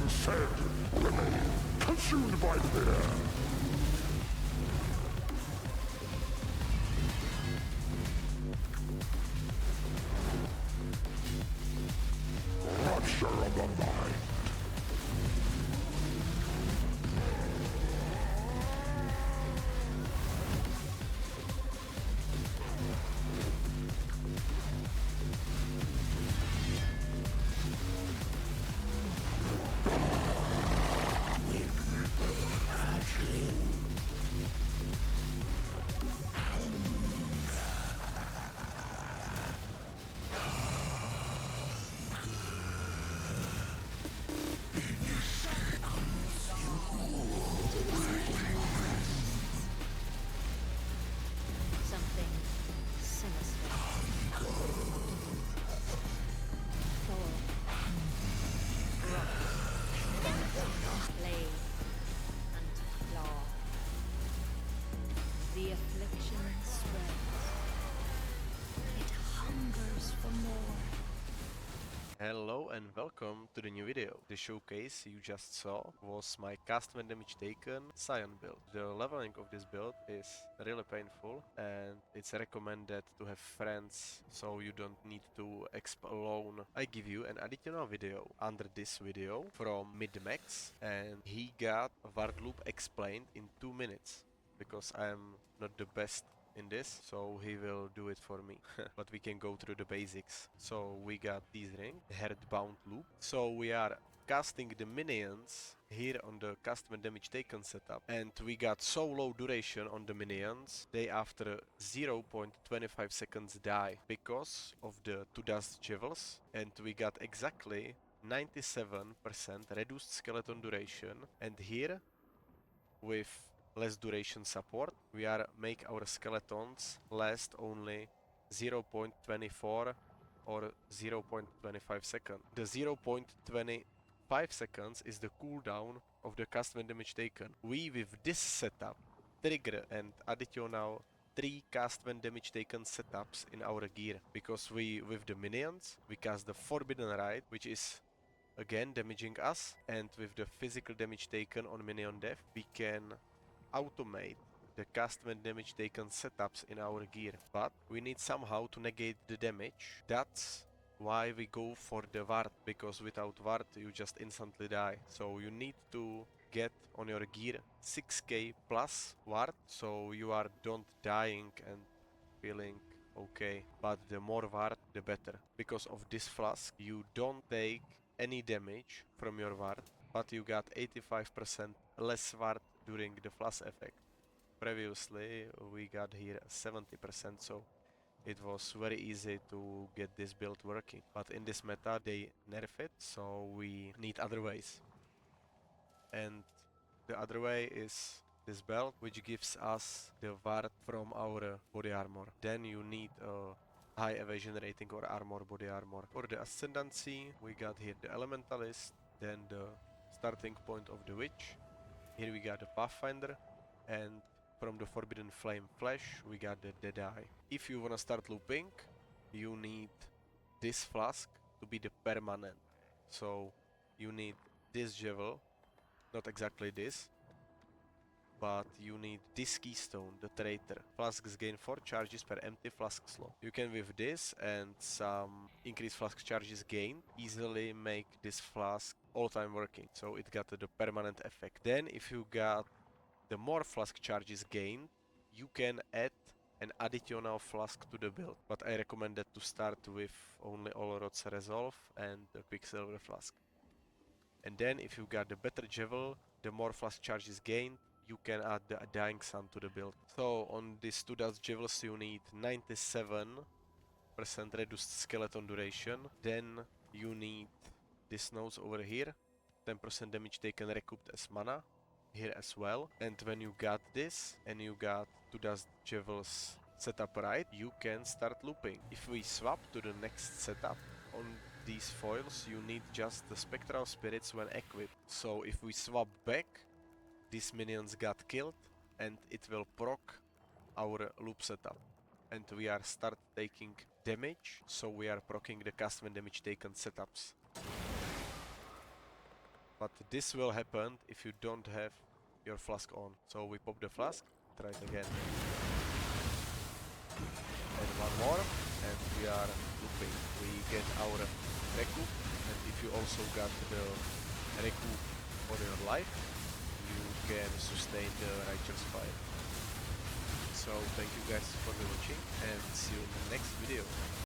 said, remain consumed by fear. Rupture of the mind. Something sinister. Thor. Rock. Blade. And claw. The affliction spreads. It hungers for more. Hello and welcome to the new video. The showcase you just saw was my cast when damage taken Scion build. The leveling of this build is really painful and it's recommended to have friends so you don't need to exp alone. I give you an additional video under this video from Midmax and he got Wardloop explained in 2 minutes because I am not the best in this, so he will do it for me. But we can go through the basics. So we got this ring, heart-bound loop. So we are casting the minions here on the cast when damage taken setup, and we got so low duration on the minions, they after 0.25 seconds die because of the 2 dust jewels, and we got exactly 97% reduced skeleton duration, and here with less duration support, we are make our skeletons last only 0.24 or 0.25 seconds. The 0.25 seconds is the cooldown of the cast when damage taken. We with this setup trigger and additional 3 cast when damage taken setups in our gear, because we with the minions we cast the Forbidden Rite, which is again damaging us, and with the physical damage taken on minion death we can automate the cast when damage taken setups in our gear, but we need somehow to negate the damage. That's why we go for the ward, because without ward you just instantly die. So you need to get on your gear 6k plus ward, so you are don't dying and feeling okay. But the more ward the better, because of this flask you don't take any damage from your ward, but you got 85% less ward during the flash effect. Previously we got here 70%, so it was very easy to get this build working. But in this meta they nerf it, so we need other ways. And the other way is this belt, which gives us the ward from our body armor. Then you need a high evasion rating or armor, body armor. For the Ascendancy we got here the Elementalist, then the starting point of the Witch. Here we got the Pathfinder, and from the Forbidden Flame Flash we got the Deadeye. If you wanna start looping, you need this flask to be the permanent. So you need this jewel, not exactly this, but you need this keystone, the traitor. Flasks gain 4 charges per empty flask slot. You can with this and some increased flask charges gained easily make this flask all time working, so it got the permanent effect. Then if you got the more flask charges gained, you can add an additional flask to the build, but I recommend that to start with only All Rods Resolve and the Quicksilver flask. And then if you got the better jewel, the more flask charges gained, you can add the Dying Sun to the build. So on these 2 dust jewels you need 97% reduced skeleton duration, then you need this nose over here, 10% damage taken recouped as mana, here as well. And when you got this and you got 2 dust jewels set up right, you can start looping. If we swap to the next setup, on these foils you need just the Spectral Spirits when equipped. So if we swap back, these minions got killed and it will proc our loop setup. And we are start taking damage, so we are proccing the cast when damage taken setups. But this will happen if you don't have your flask on. So we pop the flask, try it again. And one more, and we are looping. We get our recoup, and if you also got the recoup on your life, you can sustain the righteous fight. So thank you guys for watching, and see you in the next video.